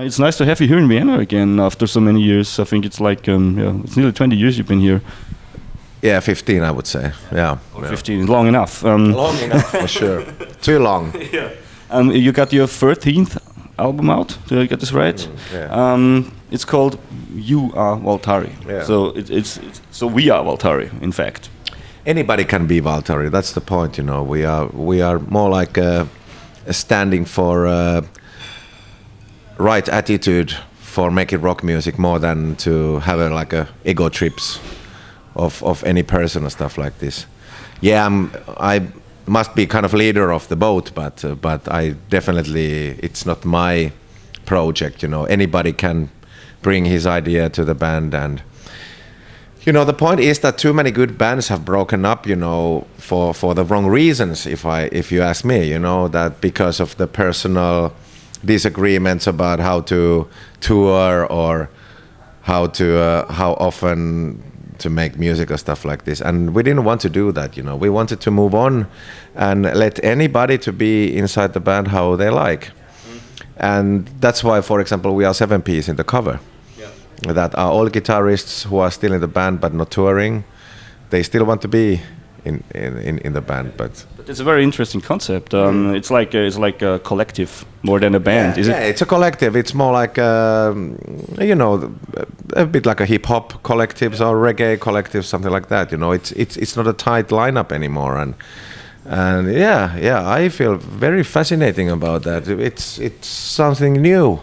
It's nice to have you here in Vienna again after so many years. I think it's like it's nearly 20 years you've been here. Yeah, 15 I would say. Yeah. Or 15 is long enough. Long enough for sure. Too long. Yeah. You got your 13th album out. Did I get this right? Yeah. It's called "You Are Waltari." Yeah. So so we are Waltari, in fact. Anybody can be Waltari. That's the point, you know. We are more like standing for right attitude for making rock music more than to have like a ego trips of any person or stuff like this. Yeah, I must be kind of leader of the boat, but I definitely, it's not my project, you know. Anybody can bring his idea to the band, and you know, the point is that too many good bands have broken up, you know, for the wrong reasons, if you ask me, you know, that because of the personal disagreements about how to tour or how often to make music or stuff like this. And we didn't want to do that, you know. We wanted to move on and let anybody to be inside the band how they like. And that's why, for example, we are 7-piece in the cover. That are all guitarists who are still in the band but not touring. They still want to be in the band, but it's a very interesting concept. It's like a collective more than a band. Yeah, it's a collective. It's more like you know, a bit like a hip hop collectives or reggae collectives, something like that. You know, it's not a tight lineup anymore, and yeah, I feel very fascinating about that. It's something new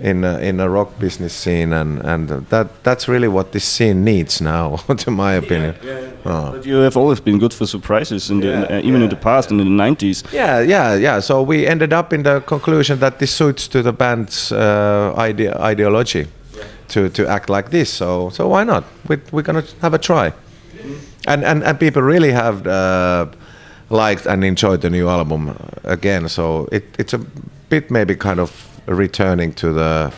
in a rock business scene, and that's really what this scene needs now, to my opinion. But you have always been good for surprises, even in the past, and in the 90s. Yeah. So we ended up in the conclusion that this suits to the band's ideology to act like this. So why not? We're gonna have a try. And people really have liked and enjoyed the new album again. So it's a bit maybe kind of returning to the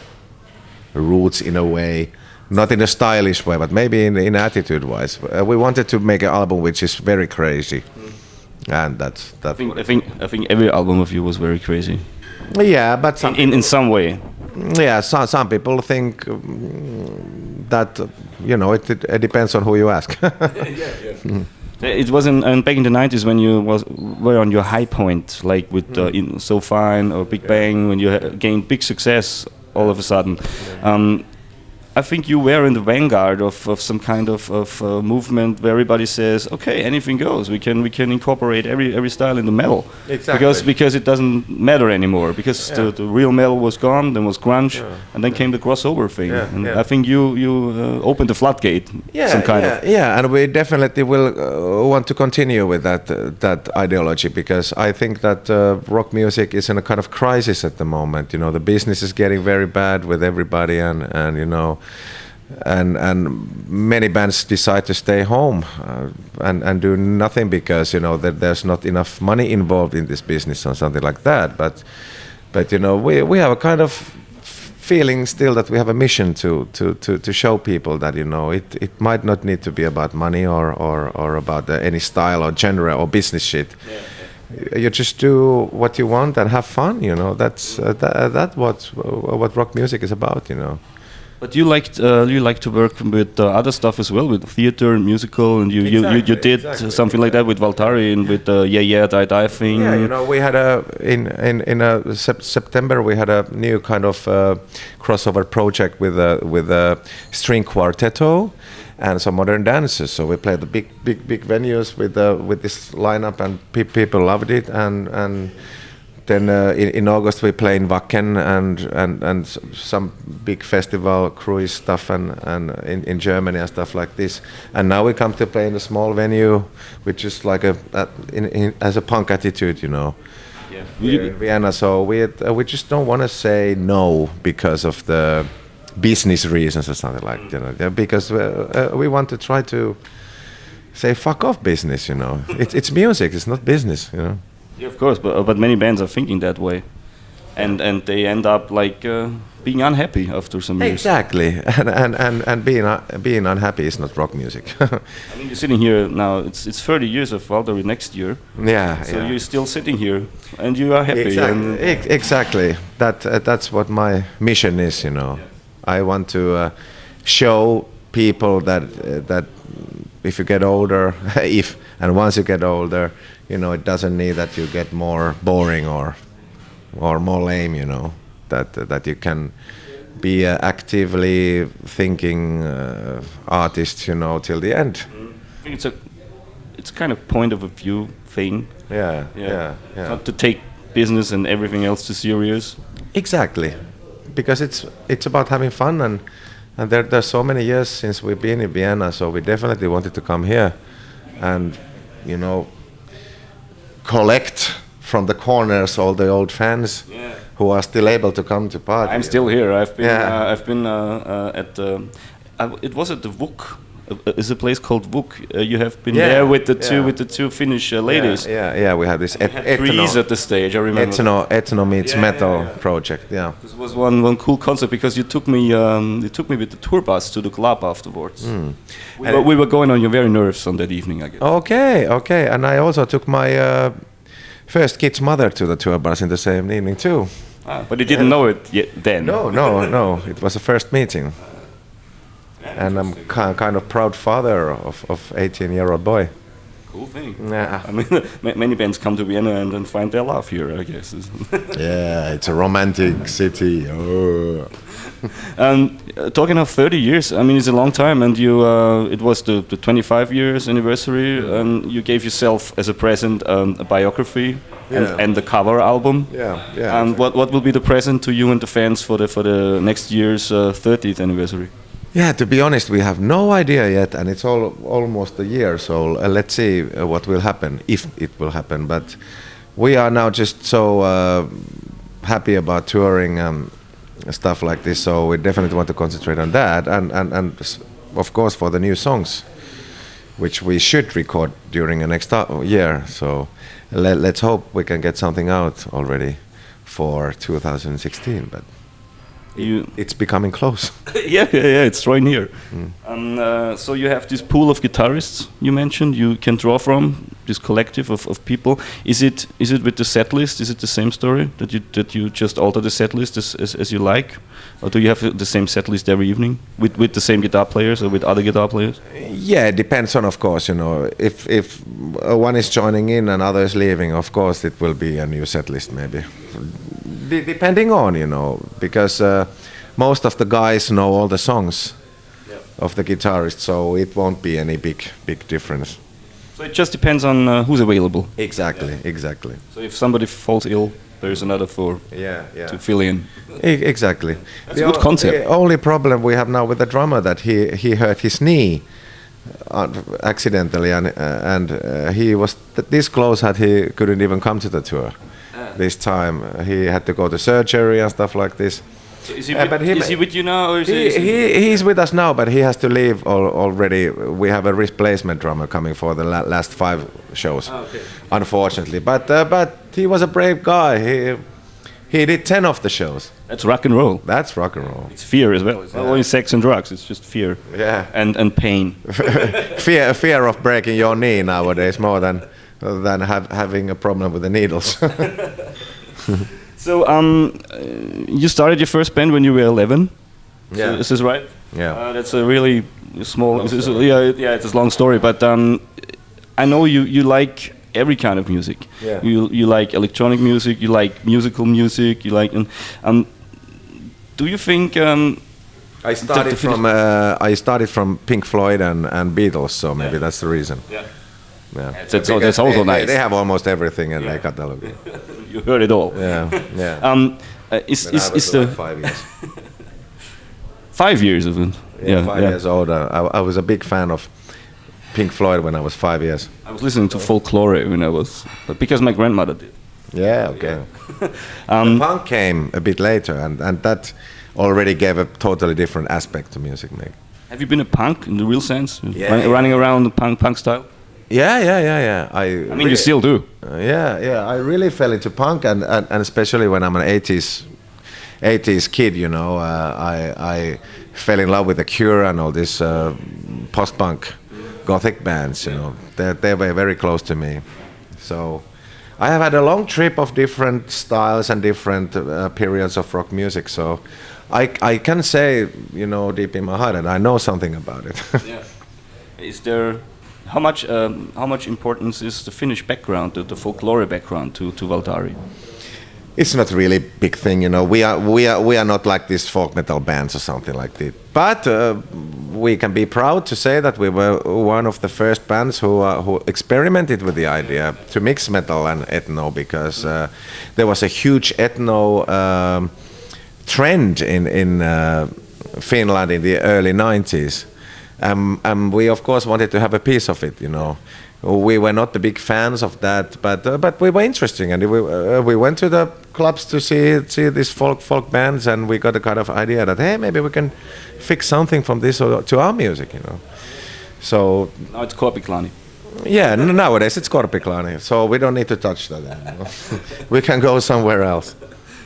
roots in a way, not in a stylish way, but maybe in attitude wise. We wanted to make an album which is very crazy, and that's. I think every album of you was very crazy. Yeah, but in some way. Yeah, some people think that, you know, it depends on who you ask. It was back in the 90s when you were on your high point, like with So Fine or Big Bang, when you gained big success all of a sudden. I think you were in the vanguard of some kind of movement where everybody says, okay, anything goes. We can incorporate every style in the metal. Exactly. Because it doesn't matter anymore. Because the real metal was gone, then was grunge, and then came the crossover thing. I think you opened the floodgate. Yeah, and we definitely will want to continue with that ideology, because I think that rock music is in a kind of crisis at the moment. You know, the business is getting very bad with everybody, and you know. And many bands decide to stay home and do nothing because, you know, that there's not enough money involved in this business or something like that. But you know, we have a kind of feeling still that we have a mission to show people that, you know, it might not need to be about money or about any style or genre or business shit. You just do what you want and have fun. You know, that's what rock music is about. You know. But you like to work with other stuff as well, with theater and musical, and you did something like that with Waltari and with Yeah Die Die thing. Yeah, you know, we had in September we had a new kind of crossover project with a string quartetto and some modern dances. So we played the big venues with this lineup, and people loved it, and then in August we play in Wacken and some big festival cruise stuff and in Germany and stuff like this. And now we come to play in a small venue, which is like as a punk attitude, you know. Yeah. In Vienna. So we just don't want to say no because of the business reasons or something like that, you know. Because we want to try to say fuck off business, you know. It's music, it's not business, you know. Yeah, of course, but many bands are thinking that way. and they end up like being unhappy after some years. Exactly, and being unhappy is not rock music. I mean, you're sitting here now. It's 30 years of Waltari next year. Yeah. So you're still sitting here, and you are happy. Exactly. Exactly. That's what my mission is. You know, I want to show people that if you get older, once you get older, you know, it doesn't need that you get more boring or more lame. You know, that you can be actively thinking artist. You know, till the end. I think it's kind of point of a view thing. Yeah. Not to take business and everything else too serious. Exactly, because it's about having fun, and there's so many years since we've been in Vienna, so we definitely wanted to come here and, you know, collect from the corners all the old fans who are still able to come to party. I'm still here. I've been at it was at the Vuk. Is a place called Vuk. You have been there with the two Finnish ladies. Yeah. We have this trees at the stage. I remember. Ethno meets metal project. Yeah. This was one cool concept because you took me with the tour bus to the club afterwards. We were going on your very nerves on that evening, I guess. Okay. And I also took my first kid's mother to the tour bus in the same evening too. But you didn't know it yet then. No. It was the first meeting. And I'm kind of proud father of 18-year-old boy. Cool thing. Yeah. I mean, many bands come to Vienna and find their love here, I guess. Yeah, it's a romantic city. Oh. Talking of 30 years, I mean, it's a long time, and you it was the 25 years anniversary, and you gave yourself as a present a biography and the cover album. Yeah. And what will be the present to you and the fans for the next year's 30th anniversary? Yeah, to be honest, we have no idea yet, and it's almost a year, so let's see what will happen, if it will happen. But we are now just so happy about touring stuff like this, so we definitely want to concentrate on that, and of course for the new songs, which we should record during the next year. So let's hope we can get something out already for 2016, but it's becoming close. yeah, it's right here. So you have this pool of guitarists you mentioned you can draw from, this collective of people. Is it with the set list? Is it the same story that you just alter the set list as you like, or do you have the same set list every evening with the same guitar players or with other guitar players? Yeah, it depends on, of course, you know, if one is joining in and other is leaving, of course it will be a new set list maybe. Depending on, you know, because most of the guys know all the songs of the guitarist, so it won't be any big difference. So it just depends on who's available. Exactly. So if somebody falls ill, there's another to fill in. Exactly. That's a good concept. The only problem we have now with the drummer that he hurt his knee accidentally, and he was this close that he couldn't even come to the tour. This time he had to go to surgery and stuff like this. So is he with you now, or he's with us now, but he has to leave already. We have a replacement drummer coming for the last 5 shows, unfortunately. But he was a brave guy. He did 10 of the shows. That's rock and roll. That's rock and roll. It's fear as well. It's not only sex and drugs. It's just fear. Yeah. And pain. fear of breaking your knee nowadays more than having a problem with the needles. So you started your first band when you were 11. Yeah. So, is this right? Yeah. That's a really small. It's a long story, but I know you like every kind of music. Yeah. You like electronic music. You like musical music. You like. Do you think? I started from Pink Floyd and Beatles, so maybe that's the reason. Yeah. Yeah. That's also nice. They have almost everything in their catalog. You heard it all. Yeah. Is the 5 years? 5 years of it. Yeah, 5 years older. I was a big fan of Pink Floyd when I was 5 years. I was listening to folklore when I was, but because my grandmother did. Yeah. Okay. The punk came a bit later, and that already gave a totally different aspect to music making. Have you been a punk in the real sense? Yeah. Running around the punk style? Yeah. I mean, you still do. Yeah. I really fell into punk, and especially when I'm an 80s kid, you know, I fell in love with The Cure and all this post-punk gothic bands, you know. They were very close to me. So I have had a long trip of different styles and different periods of rock music. So I can say, you know, deep in my heart, and I know something about it. Yeah. Is there how much importance is the Finnish background, the folklore background to Waltari? It's not really big thing, you know. We are not like these folk metal bands or something like that. But we can be proud to say that we were one of the first bands who experimented with the idea to mix metal and ethno, because there was a huge ethno trend in Finland in the early 90s. And we of course wanted to have a piece of it, you know. We were not the big fans of that, but we were interesting, and we went to the clubs to see these folk bands, and we got a kind of idea that, hey, maybe we can fix something from this to our music, you know. So now it's Korpiklani. Yeah, nowadays it's Korpiklani, so we don't need to touch that. You know? We can go somewhere else.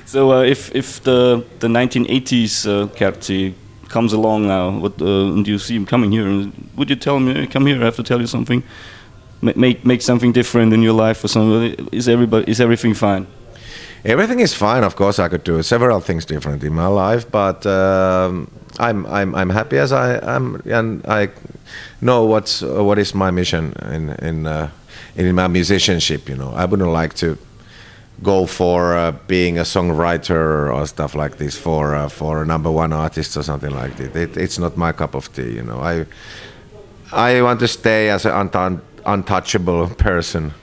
So if the 1980s Kärtsy comes along now, and you see him coming here, would you tell him, come here, I have to tell you something? Make something different in your life or something? Is everything fine? Everything is fine. Of course, I could do several things different in my life, but I'm happy as I am, and I know what is my mission in my musicianship. You know, I wouldn't like to go for being a songwriter or stuff like this for a number one artist or something like that. It's not my cup of tea. You know, I want to stay as an untouchable person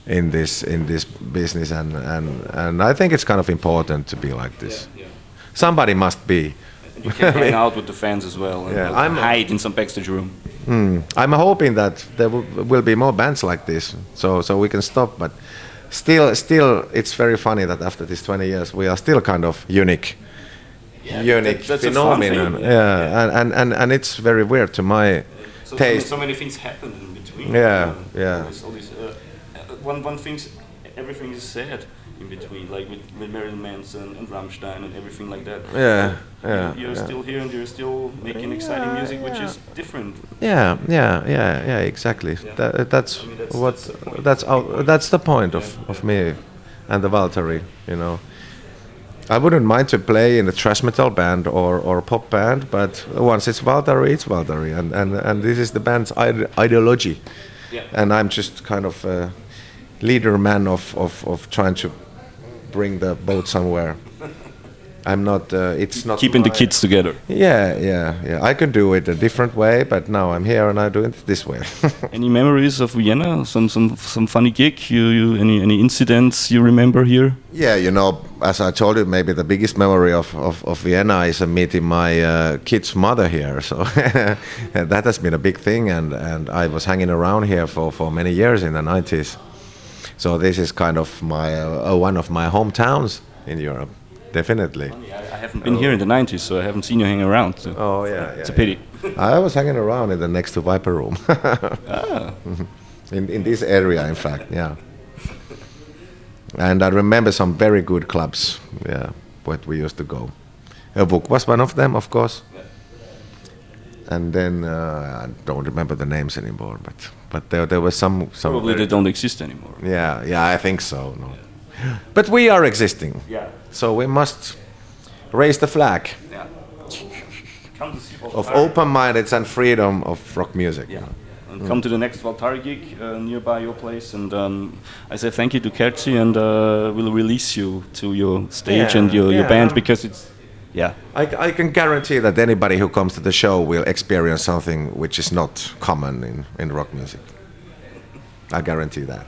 in this business, and I think it's kind of important to be like this. Yeah. Somebody must be. And you can hang out with the fans as well, and hide in some backstage room. I'm hoping that there will be more bands like this, so we can stop. But still, it's very funny that after these 20 years, we are still kind of unique that's phenomenon. And it's very weird to my taste. So many things happen in between. Yeah. All these, one thing, everything is said in between, like with Marilyn Manson and Rammstein and everything like that. Yeah. You're still here and you're still making exciting music, which is different. Yeah. Exactly. Yeah. That's the point of me and the Waltari. You know, I wouldn't mind to play in a thrash metal band or pop band, but once it's Waltari, it's Waltari, and this is the band's ideology. Yeah. And I'm just kind of a leader man of trying to bring the boat somewhere. I'm not. It's not keeping the kids together. Yeah. I could do it a different way, but now I'm here and I do it this way. Any memories of Vienna? Some funny gig? Any incidents you remember here? Yeah, you know, as I told you, maybe the biggest memory of Vienna is meeting my kid's mother here. So that has been a big thing, and I was hanging around here for many years in the 90s. So this is kind of my one of my hometowns in Europe. Definitely. I haven't been here in the 90s, so I haven't seen you hang around. So it's a pity. I was hanging around in the next to Viper Room. in this area, in fact, yeah. And I remember some very good clubs, where we used to go. Vuk was one of them, of course. Yeah. And then I don't remember the names anymore, but there were some. Probably they don't exist anymore. Yeah, I think so. No. Yeah. But we are existing. Yeah. So we must raise the flag of open-mindedness and freedom of rock music. Yeah. And come to the next Waltari gig nearby your place, and I say thank you to Kärtsy, and we'll release you to your stage and your band, because it's I can guarantee that anybody who comes to the show will experience something which is not common in rock music. I guarantee that.